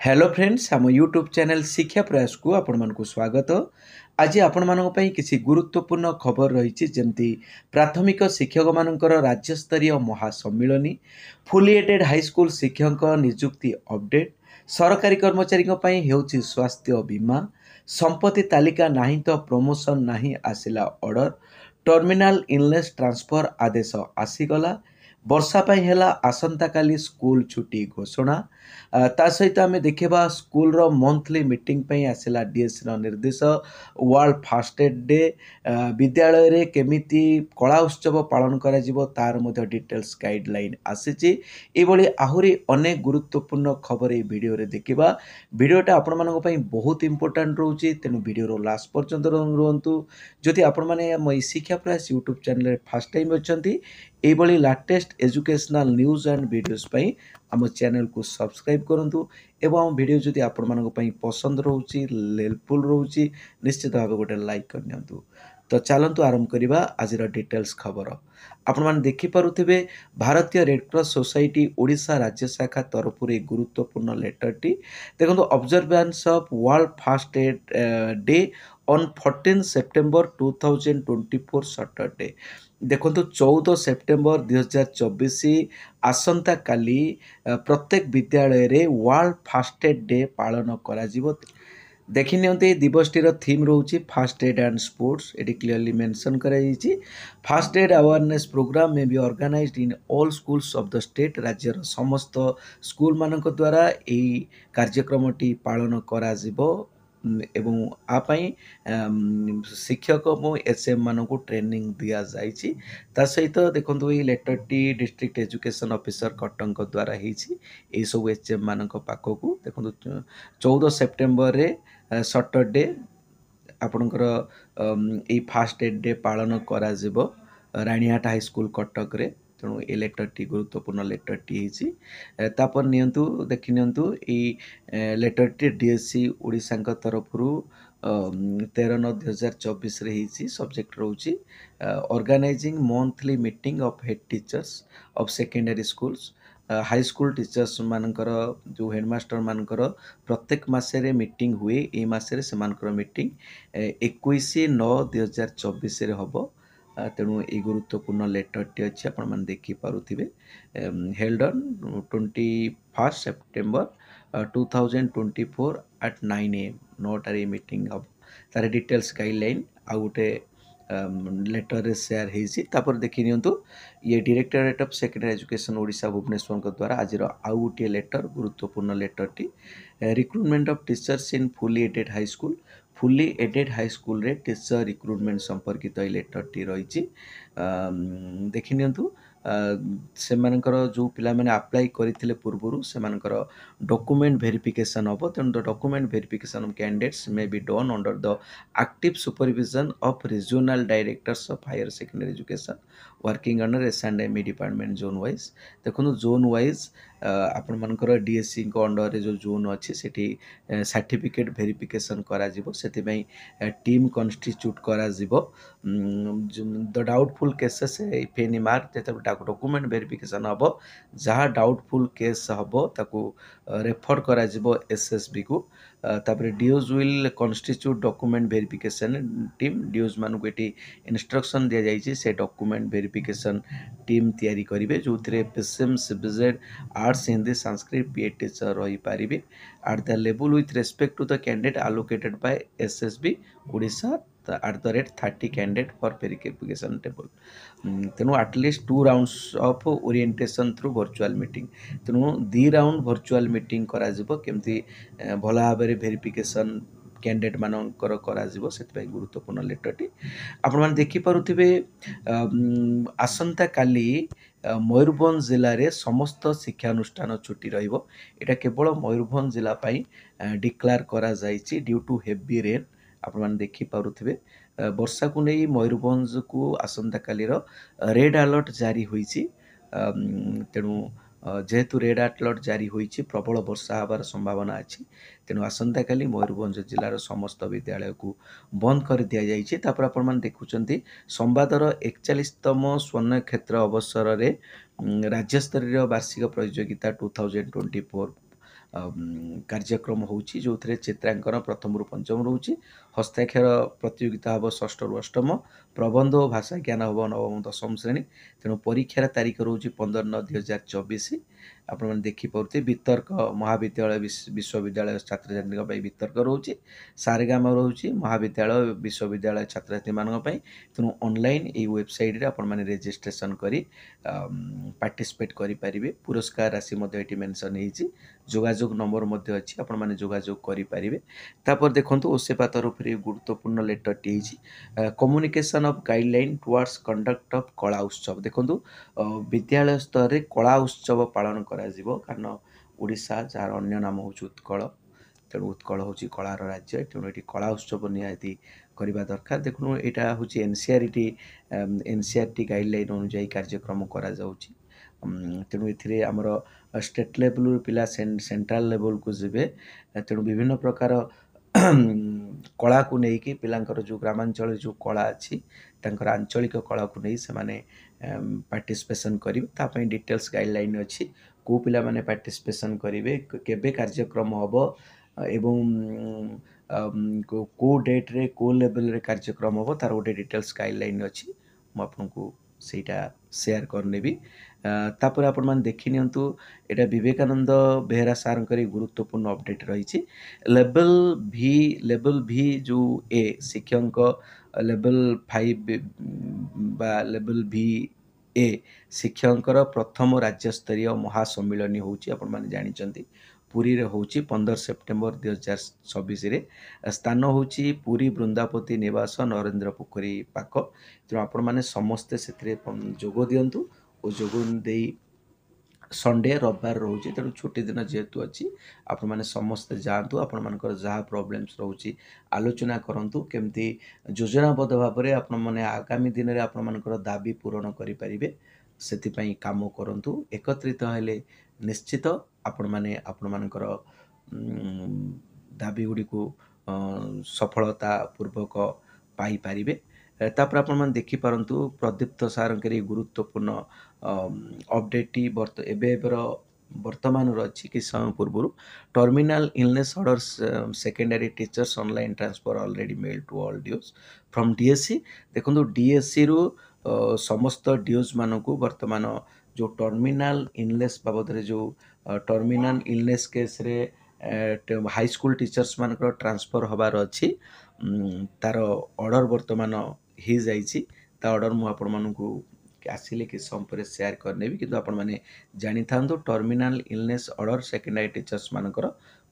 Hello friends आम YouTube channel शिक्षा प्रयास को आपण मानक स्वागत। आज आपण मानक पई किसी गुरुत्वपूर्ण खबर रही जमती प्राथमिक शिक्षक मानकर राज्यस्तरीय महासम्मिलनी फुली एडेड हाईस्कूल शिक्षक नियुक्ति अपडेट सरकारी कर्मचारी हेउची स्वास्थ्य बीमा संपत्ति तालिका नहीं तो प्रमोशन नहीं आसिला ऑर्डर टर्मिनाल इनलेस ट्रांसफर आदेश आसीगला वर्षा पाई हेला आसंता काली स्कूल छुट्टी घोषणा ता सहित आम देखा स्कूल रो मंथली मीटिंग पे आसला डीएस निर्देश वर्ल्ड फास्ट एड डे विद्यालय रे केमिति कला उत्सव पालन करा जिवो तार मध्य डिटेल्स गाइडलाइन आसीची एभली आहुरी अनेक गुरुत्वपूर्ण खबर ए वीडियो रे देखिबा। वीडियोटा आपण मानक पई बहुत इंपोर्टेंट रहउची तेनु वीडियो रो लास्ट पर्यंत रहंतु। जदि आपण माने म शिक्षा प्रयास यूट्यूब चैनल रे फर्स्ट टाइम अछंती एभली latest educational news and videos पई आम चैनल को सब्सक्राइब करंतु एवं वीडियो जदि आपण मानक पई पसंद रहउची हेल्पफुल रहउची निश्चित भाव गोटे लाइक करनियंतु। तो चलतु आरंभ करिबा आज डिटेल्स खबर। आपण मान देखि पारुथिबे भारतीय रेड क्रॉस सोसाइटी ओडिशा राज्य शाखा तरफ गुरुत्वपूर्ण लेटर टी देखो observance of world first aid day on 14 September 2024 Saturday देखो 14 सेप्टेम्बर 2024 आसंता काली प्रत्येक विद्यालय रे वर्ल्ड फास्ट एड डे पालन करा जिवो। देखि नियंते दिवस टीर थीम रोची फास्ट एड एंड स्पोर्ट्स एटी क्लियरली मेंशन कराई। First aid awareness programme may be organised in all schools of the state राज्यर समस्त स्कूल मानक द्वारा यही कार्यक्रमटी पालन करा जिवो एवं आपाई शिक्षक और एसएम मानक ट्रेनिंग दिया जाइछि। ता सहित देखो ये लेटर टी डिस्ट्रिक्ट एजुकेशन ऑफिसर कटक द्वारा यही सब एचएम मानक पाखक देखो 14 सेप्टेम्बर रे सैटरडे आपणकर ये फास्ट एड डे पालन करा जिवो रानीहाट हाई स्कूल कटक रे। तेणु ये लेटर टी गुरुत्वपूर्ण लेटर टी तापर नियंतु देखि नियंतु ये लेटर टी डीएससी ओडिशा तरफ 13/9/2024 रे सब्जेक्ट रोची organising monthly meeting of head teachers of secondary schools high school teachers मानकर जो हेडमास्टर मानकर प्रत्येक मासरे मीटिंग हुए ए मासरे से मानकर मीटिंग 21/9/2024 रे हबो। तेणु ये गुरुत्वपूर्ण लेटर टी अच्छी आपण मैंने देखिपे held on 21 September 2024 at 9 AM 9 meeting हम तार डिटेल्स गाइडलाइन आउ गोटे लेटर शेयर होपर देखी नियंतु ये directorate of secondary education Odisha Bhubaneswar द्वारा आज आउ गोटे लेटर गुरुत्वपूर्ण लेटर टी recruitment of teachers in fully aided high school fully aided high school रे टीचर रिक्रुटमेंट संपर्कित लेटर टी रही देखी नियंतु से मानकर जो पिला माने अप्लाई करथिले पूर्वरु से मानकर डॉक्यूमेंट वेरिफिकेशन हम तेणु the document verification of candidates may be done under the active supervision of regional directors of higher secondary education working under एस&एम डिपार्टमेंट जोन वाइज। देखो जोन वाइज आपण मानकर डीएससी को अंडर रे जो जोन अच्छी सेठी सर्टिफिकेट वेरिफिकेशन करा जिवो सेति टीम कन्स्टिट्यूट करा जिवो। The doubtful cases if any mark जेते डॉक्यूमेंट वेरिफिकेशन हम जहाँ डाउटफुल केस हम ताकू रेफर करा जिवो एसएसबी को। तापर DOs will constitute document verification team DOs मान को ये इंस्ट्रक्शन दि जाइए से डॉक्यूमेंट वेरिफिकेशन टीम तैयारी करेंगे जो PCM CBZ arts Hindi Sanskrit PA teacher रही पारे at the level with respect to the candidate allocated by SSB Odisha at the rate 30 candidate for verification table। तेणु at least 2 rounds of orientation through virtual meeting तेणु 2 round virtual meeting करा जिवो केमती भल भाव में वेरिफिकेशन कैंडिडेट मानकर करा जिवो सेति गुरुत्वपूर्ण लेटर टी आपण माने देखि पारुथिबे। आसंता काली मयूरभंज जिले में समस्त शिक्षानुष्ठान छुट्टी रहिबो एटा केवल मयूरभंज जिला पई डिक्लेयर करा जाइछि ड्यू टू हेवी रेन। आपण माने देखि पारुथिबे वर्षा को नहीं मयूरभंज को आसंता काली रेड अलर्ट जारी होइछि। तेणु जेहेतु रेड अलर्ट जारी होइछि प्रबल वर्षा हबार संभावना अच्छी तेणु आसंता काली मयूरभंज जिलार समस्त विद्यालय को बंद कर दिया जाइछि। तापर आपण माने देखुचंती संवादर 41तम स्वर्ण क्षेत्र अवसर रे राज्यस्तरीय वार्षिक प्रतियोगिता 2024 କାର୍ଯ୍ୟକ୍ରମ ହେଉଛି ଯେଉଁଥିରେ ଚିତ୍ରାଙ୍କନ ପ୍ରଥମରୁ ପଞ୍ଚମ ରହୁଛି, ହସ୍ତାକ୍ଷର ପ୍ରତିଯୋଗିତା ହେବ ଷଷ୍ଠରୁ ଅଷ୍ଟମ, ପ୍ରବନ୍ଧ ଓ ଭାଷା ଜ୍ଞାନ ହେବ ନବମ ଦଶମ ଶ୍ରେଣୀ। ତେଣୁ ପରୀକ୍ଷାର ତାରିଖ ରହୁଛି 15/9/2024। ଆପଣମାନେ ଦେଖିପାରୁଥିବେ ବିତର୍କ ମହାବିଦ୍ୟାଳୟ ବିଶ୍ୱବିଦ୍ୟାଳୟ ଛାତ୍ରଛାତ୍ରୀଙ୍କ ପାଇଁ ବିତର୍କ ରହୁଛି, ସାରେଗାମ ରହୁଛି ମହାବିଦ୍ୟାଳୟ ବିଶ୍ୱବିଦ୍ୟାଳୟ ଛାତ୍ରଛାତ୍ରୀମାନଙ୍କ ପାଇଁ। ତେଣୁ ଅନଲାଇନ୍ ଏଇ ୱେବସାଇଟ୍ରେ ଆପଣମାନେ ରେଜିଷ୍ଟ୍ରେସନ୍ କରି ପାର୍ଟିସିପେଟ୍ କରିପାରିବେ। ପୁରସ୍କାର ରାଶି ମଧ୍ୟ ଏଠି ମେନସନ୍ ହେଇଛି, ଯୋଗାଯୋଗ ନମ୍ବର ମଧ୍ୟ ଅଛି, ଆପଣମାନେ ଯୋଗାଯୋଗ କରିପାରିବେ। ତାପରେ ଦେଖନ୍ତୁ ଓସେପା ତରଫରୁ ଗୁରୁତ୍ୱପୂର୍ଣ୍ଣ ଲେଟରଟି ହେଇଛି, communication of guideline towards conduct of କଳା ଉତ୍ସବ। ଦେଖନ୍ତୁ ବିଦ୍ୟାଳୟ ସ୍ତରରେ କଳା ଉତ୍ସବ ପାଳନ କରାଯିବ, କାରଣ ଓଡ଼ିଶା ଯାହାର ଅନ୍ୟ ନାମ ହେଉଛି ଉତ୍କଳ, ତେଣୁ ଉତ୍କଳ ହେଉଛି କଳାର ରାଜ୍ୟ, ତେଣୁ ଏଠି କଳା ଉତ୍ସବ ନିହାତି କରିବା ଦରକାର। ଦେଖୁନ ଏଇଟା ହେଉଛି ଏନସିଆରଟି ଗାଇଡ଼ଲାଇନ୍ ଅନୁଯାୟୀ କାର୍ଯ୍ୟକ୍ରମ କରାଯାଉଛି। ତେଣୁ ଏଥିରେ ଆମର ଷ୍ଟେଟ୍ ଲେଭେଲରୁ ପିଲା ସେଣ୍ଟ୍ରାଲ ଲେଭେଲକୁ ଯିବେ, ତେଣୁ ବିଭିନ୍ନ ପ୍ରକାର କଳାକୁ ନେଇକି ପିଲାଙ୍କର ଯେଉଁ ଗ୍ରାମାଞ୍ଚଳରେ ଯେଉଁ କଳା ଅଛି ତାଙ୍କର ଆଞ୍ଚଳିକ କଳାକୁ ନେଇ ସେମାନେ ପାର୍ଟିସିପେସନ୍ କରିବେ। ତା ପାଇଁ ଡିଟେଲ୍ସ ଗାଇଡ଼ଲାଇନ୍ ଅଛି, କେଉଁ ପିଲାମାନେ ପାର୍ଟିସିପେସନ୍ କରିବେ, କେବେ କାର୍ଯ୍ୟକ୍ରମ ହେବ ଏବଂ କେଉଁ ଡେଟ୍ରେ କେଉଁ ଲେଭେଲରେ କାର୍ଯ୍ୟକ୍ରମ ହେବ ତାର ଗୋଟେ ଡିଟେଲ୍ସ ଗାଇଡ଼ଲାଇନ୍ ଅଛି। ମୁଁ ଆପଣଙ୍କୁ ସେଇଟା ସେୟାର କରିନେବି। ତାପରେ ଆପଣମାନେ ଦେଖିନିଅନ୍ତୁ, ଏଇଟା ବିବେକାନନ୍ଦ ବେହେରା ସାର୍ଙ୍କର ଗୁରୁତ୍ୱପୂର୍ଣ୍ଣ ଅପଡ଼େଟ୍ ରହିଛି। ଲେଭେଲ୍ ଭି ଯେଉଁ ଏ ଶିକ୍ଷକଙ୍କ ଲେଭେଲ୍ 5 ବା ଲେଭେଲ୍ ଭି ଏ ଶିକ୍ଷକଙ୍କର ପ୍ରଥମ ରାଜ୍ୟସ୍ତରୀୟ ମହାସମ୍ମିଳନୀ ହେଉଛି, ଆପଣମାନେ ଜାଣିଛନ୍ତି ପୁରୀରେ ହେଉଛି 15 ସେପ୍ଟେମ୍ବର 2026। ସ୍ଥାନ ହେଉଛି ପୁରୀ ବୃନ୍ଦାବତୀ ନିବାସ ନରେନ୍ଦ୍ର ପୋଖରୀ ପାଖ। ତେଣୁ ଆପଣମାନେ ସମସ୍ତେ ସେଥିରେ ଯୋଗ ଦିଅନ୍ତୁ ଓ ଯୋଗ ଦେଇ ସଣ୍ଡେ ରବିବାର ରହୁଛି, ତେଣୁ ଛୁଟି ଦିନ ଯେହେତୁ ଅଛି ଆପଣମାନେ ସମସ୍ତେ ଯାଆନ୍ତୁ। ଆପଣମାନଙ୍କର ଯାହା ପ୍ରୋବ୍ଲେମ୍ସ ରହୁଛି ଆଲୋଚନା କରନ୍ତୁ, କେମିତି ଯୋଜନାବଦ୍ଧ ଭାବରେ ଆପଣମାନେ ଆଗାମୀ ଦିନରେ ଆପଣମାନଙ୍କର ଦାବି ପୂରଣ କରିପାରିବେ ସେଥିପାଇଁ କାମ କରନ୍ତୁ। ଏକତ୍ରିତ ହେଲେ ନିଶ୍ଚିତ ଆପଣମାନେ ଆପଣମାନଙ୍କର ଦାବି ଗୁଡ଼ିକୁ ସଫଳତା ପୂର୍ବକ ପାଇପାରିବେ। ତାପରେ ଆପଣମାନେ ଦେଖିପାରନ୍ତୁ ପ୍ରଦୀପ୍ତ ସାର୍ଙ୍କର ଏହି ଗୁରୁତ୍ୱପୂର୍ଣ୍ଣ ଅପଡ଼େଟ୍ଟି ଏବେର ବର୍ତ୍ତମାନର ଅଛି, କିଛି ସମୟ ପୂର୍ବରୁ terminal illness orders secondary teachers online transfer already mail to all DOs from DSC. ଦେଖନ୍ତୁ ଡିଏସ୍ସିରୁ ସମସ୍ତ ଡିଓଜ୍ ମାନଙ୍କୁ ବର୍ତ୍ତମାନ ଯେଉଁ ଟର୍ମିନାଲ୍ ଇଲନେସ୍ ବାବଦରେ ଯେଉଁ ଟର୍ମିନାଲ୍ ଇଲନେସ୍ କେସ୍ରେ ହାଇସ୍କୁଲ ଟିଚର୍ସ ମାନଙ୍କର ଟ୍ରାନ୍ସଫର୍ ହେବାର ଅଛି, ତାର ଅର୍ଡ଼ର ବର୍ତ୍ତମାନ ହେଇଯାଇଛି। ତା ଅର୍ଡ଼ର ମୁଁ ଆପଣମାନଙ୍କୁ ଆସିଲେ କିଛି ସମୟ ପରେ ସେୟାର କରିନେବି, କିନ୍ତୁ ଆପଣମାନେ ଜାଣିଥାନ୍ତୁ terminal illness order secondary teachers ମାନଙ୍କର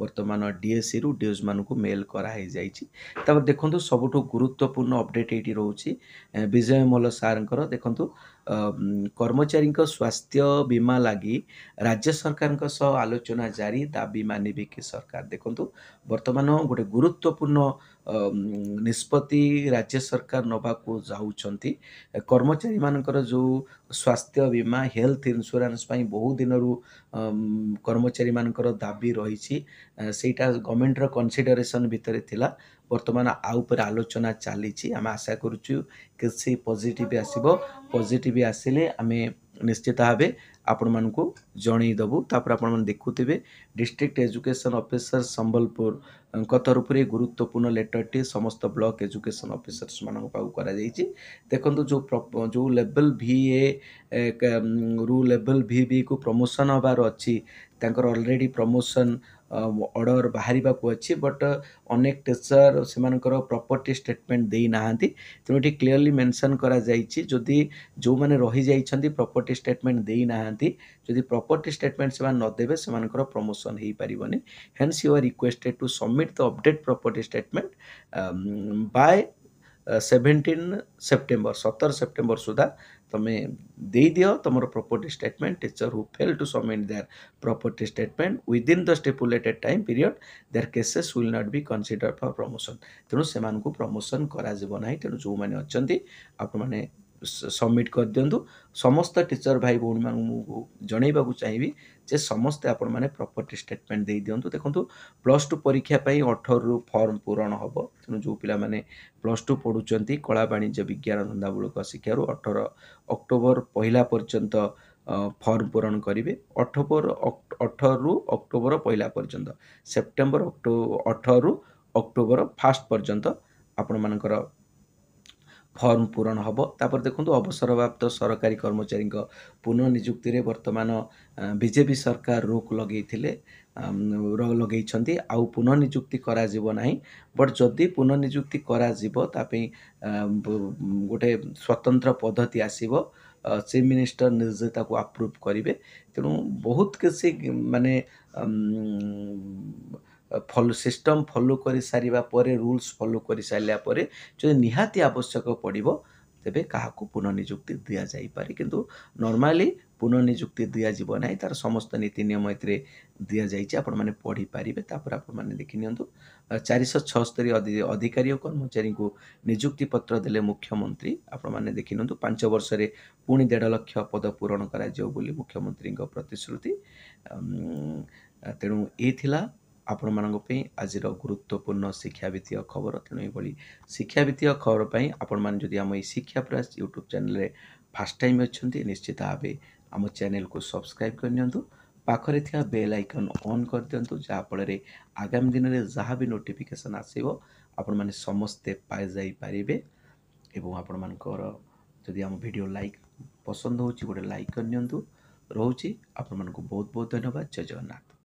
ବର୍ତ୍ତମାନ ଡିଏସ୍ସିରୁ ଡିଓଜ୍ ମାନଙ୍କୁ ମେଲ୍ କରାହେଇଯାଇଛି। ତାପରେ ଦେଖନ୍ତୁ ସବୁଠୁ ଗୁରୁତ୍ୱପୂର୍ଣ୍ଣ ଅପଡ଼େଟ୍ ଏଇଠି ରହୁଛି ବିଜୟ ମଲ୍ଲ ସାର୍ଙ୍କର। ଦେଖନ୍ତୁ କର୍ମଚାରୀଙ୍କ ସ୍ୱାସ୍ଥ୍ୟ ବୀମା ଲାଗି ରାଜ୍ୟ ସରକାରଙ୍କ ସହ ଆଲୋଚନା ଜାରି, ଦାବି ମାନିବେ କି ସରକାର। ଦେଖନ୍ତୁ ବର୍ତ୍ତମାନ ଗୋଟେ ଗୁରୁତ୍ୱପୂର୍ଣ୍ଣ ନିଷ୍ପତ୍ତି ରାଜ୍ୟ ସରକାର ନେବାକୁ ଯାଉଛନ୍ତି। କର୍ମଚାରୀମାନଙ୍କର ଯେଉଁ ସ୍ୱାସ୍ଥ୍ୟ ବୀମା ହେଲ୍ଥ ଇନ୍ସୁରାନ୍ସ ପାଇଁ ବହୁ ଦିନରୁ କର୍ମଚାରୀମାନଙ୍କର ଦାବି ରହିଛି, ସେଇଟା ଗଭର୍ଣ୍ଣମେଣ୍ଟର କନସିଡରେସନ୍ ଭିତରେ ଥିଲା, ବର୍ତ୍ତମାନ ଆଉ ଉପରେ ଆଲୋଚନା ଚାଲିଛି। ଆମେ ଆଶା କରୁଛୁ କିଛି ପଜିଟିଭ୍ ଆସିବ, ପଜିଟିଭ୍ ଆସିଲେ ଆମେ ନିଶ୍ଚିତ ଭାବେ ଆପଣମାନଙ୍କୁ ଜଣେଇଦେବୁ। ତାପରେ ଆପଣମାନେ ଦେଖୁଥିବେ ଡିଷ୍ଟ୍ରିକ୍ଟ ଏଜୁକେସନ୍ ଅଫିସର ସମ୍ବଲପୁରଙ୍କ ତରଫରୁ ଗୁରୁତ୍ୱପୂର୍ଣ୍ଣ ଲେଟରଟି ସମସ୍ତ ବ୍ଲକ ଏଜୁକେସନ୍ ଅଫିସର୍ସ ମାନଙ୍କ ପାଖକୁ କରାଯାଇଛି। ଦେଖନ୍ତୁ ଯେଉଁ ଲେଭେଲ୍ ଭି ଏ ରୁ ଲେଭେଲ୍ ଭି କୁ ପ୍ରମୋସନ୍ ହେବାର ଅଛି, ତାଙ୍କର ଅଲରେଡ଼ି ପ୍ରମୋସନ୍ ଅର୍ଡ଼ର ବାହାରିବାକୁ ଅଛି, ବଟ୍ ଅନେକ ଟିଚର ସେମାନଙ୍କର ପ୍ରପର୍ଟି ଷ୍ଟେଟମେଣ୍ଟ ଦେଇନାହାନ୍ତି। ତେଣୁ ଏଠି କ୍ଲିୟରଲି ମେନସନ୍ କରାଯାଇଛି, ଯଦି ଯେଉଁମାନେ ରହିଯାଇଛନ୍ତି ପ୍ରପର୍ଟି ଷ୍ଟେଟମେଣ୍ଟ ଦେଇନାହାନ୍ତି, ଯଦି ପ୍ରପର୍ଟି ଷ୍ଟେଟମେଣ୍ଟ ସେମାନେ ନଦେବେ ସେମାନଙ୍କର ପ୍ରମୋସନ୍ ହେଇପାରିବନି। Hence you are requested to submit the update property statement by 17 September 17 September ସୁଦ୍ଧା ତମେ ଦେଇଦିଅ ତୁମର property statement. Teacher who fail to submit their property statement within the stipulated time period their cases will not be consider for promotion. ତେଣୁ ସେମାନଙ୍କୁ promotion କରାଯିବ ନାହିଁ। ତେଣୁ ଯେଉଁମାନେ ଅଛନ୍ତି ଆପଣମାନେ ସବମିଟ୍ କରିଦିଅନ୍ତୁ। ସମସ୍ତ ଟିଚର ଭାଇ ଭଉଣୀମାନଙ୍କୁ ଜଣାଇବାକୁ ଚାହିଁବି ଯେ ସମସ୍ତେ ଆପଣମାନେ ପ୍ରପର୍ଟି ଷ୍ଟେଟମେଣ୍ଟ ଦେଇଦିଅନ୍ତୁ। ଦେଖନ୍ତୁ +2 ପରୀକ୍ଷା ପାଇଁ 18ରୁ ଫର୍ମ ପୂରଣ ହେବ, ତେଣୁ ଯେଉଁ ପିଲାମାନେ +2 ପଢ଼ୁଛନ୍ତି କଳା ବାଣିଜ୍ୟ ବିଜ୍ଞାନ ଧନ୍ଦାମୂଳକ ଶିକ୍ଷାରୁ 18 ଅକ୍ଟୋବର ପହିଲା ପର୍ଯ୍ୟନ୍ତ ଫର୍ମ ପୂରଣ କରିବେ 18ରୁ ଅକ୍ଟୋବର 1 ପର୍ଯ୍ୟନ୍ତ, ସେପ୍ଟେମ୍ବର 18ରୁ ଅକ୍ଟୋବର 1 ପର୍ଯ୍ୟନ୍ତ ଆପଣମାନଙ୍କର ଫର୍ମ ପୂରଣ ହେବ। ତାପରେ ଦେଖନ୍ତୁ ଅବସରପ୍ରାପ୍ତ ସରକାରୀ କର୍ମଚାରୀଙ୍କ ପୁନଃନିଯୁକ୍ତିରେ ବର୍ତ୍ତମାନ ବିଜେପି ସରକାର ରୋକ ଲଗେଇଥିଲେ, ଲଗେଇଛନ୍ତି, ଆଉ ପୁନଃନିଯୁକ୍ତି କରାଯିବ ନାହିଁ। ବଟ୍ ଯଦି ପୁନଃନିଯୁକ୍ତି କରାଯିବ ତା ପାଇଁ ଗୋଟେ ସ୍ୱତନ୍ତ୍ର ପଦ୍ଧତି ଆସିବ, ଚିଫ୍ ମିନିଷ୍ଟର ନିଜେ ତାକୁ ଆପ୍ରୁଭ୍ କରିବେ। ତେଣୁ ବହୁତ କିଛି ମାନେ ଫଲୋ ସିଷ୍ଟମ୍ ଫଲୋ କରିସାରିବା ପରେ, ରୁଲ୍ସ ଫଲୋ କରିସାରିଲା ପରେ ଯଦି ନିହାତି ଆବଶ୍ୟକ ପଡ଼ିବ ତେବେ କାହାକୁ ପୁନଃନିଯୁକ୍ତି ଦିଆଯାଇପାରେ, କିନ୍ତୁ ନର୍ମାଲି ପୁନଃନିଯୁକ୍ତି ଦିଆଯିବ ନାହିଁ। ତାର ସମସ୍ତ ନୀତି ନିୟମ ଏଥିରେ ଦିଆଯାଇଛି, ଆପଣମାନେ ପଢ଼ିପାରିବେ। ତାପରେ ଆପଣମାନେ ଦେଖିନିଅନ୍ତୁ 476 ଅଧିକାରୀ ଓ କର୍ମଚାରୀଙ୍କୁ ନିଯୁକ୍ତି ପତ୍ର ଦେଲେ ମୁଖ୍ୟମନ୍ତ୍ରୀ। ଆପଣମାନେ ଦେଖିନିଅନ୍ତୁ 5 ବର୍ଷରେ ପୁଣି 1.5 ଲକ୍ଷ ପଦ ପୂରଣ କରାଯିବ ବୋଲି ମୁଖ୍ୟମନ୍ତ୍ରୀଙ୍କ ପ୍ରତିଶ୍ରୁତି। ତେଣୁ ଏ ଥିଲା ଆପଣମାନଙ୍କ ପାଇଁ ଆଜିର ଗୁରୁତ୍ୱପୂର୍ଣ୍ଣ ଶିକ୍ଷାଭିତ୍ତିକ ଖବର। ତେଣୁ ଏଭଳି ଶିକ୍ଷାଭିତ୍ତିକ ଖବର ପାଇଁ ଆପଣମାନେ ଯଦି ଆମ ଏହି ଶିକ୍ଷା ପ୍ରୟାସ ୟୁଟ୍ୟୁବ୍ ଚ୍ୟାନେଲରେ ଫାଷ୍ଟ ଟାଇମ୍ ଅଛନ୍ତି ନିଶ୍ଚିତ ଭାବେ ଆମ ଚ୍ୟାନେଲକୁ ସବସ୍କ୍ରାଇବ୍ କରିନିଅନ୍ତୁ। ପାଖରେ ଥିବା ବେଲ୍ ଆଇକନ୍ ଅନ୍ କରିଦିଅନ୍ତୁ, ଯାହାଫଳରେ ଆଗାମୀ ଦିନରେ ଯାହା ବି ନୋଟିଫିକେସନ୍ ଆସିବ ଆପଣମାନେ ସମସ୍ତେ ପାଇଯାଇପାରିବେ। ଏବଂ ଆପଣମାନଙ୍କର ଯଦି ଆମ ଭିଡ଼ିଓ ପସନ୍ଦ ହେଉଛି ଗୋଟେ ଲାଇକ୍ କରିନିଅନ୍ତୁ। ରହୁଛି, ଆପଣମାନଙ୍କୁ ବହୁତ ବହୁତ ଧନ୍ୟବାଦ। ଜୟ ଜଗନ୍ନାଥ।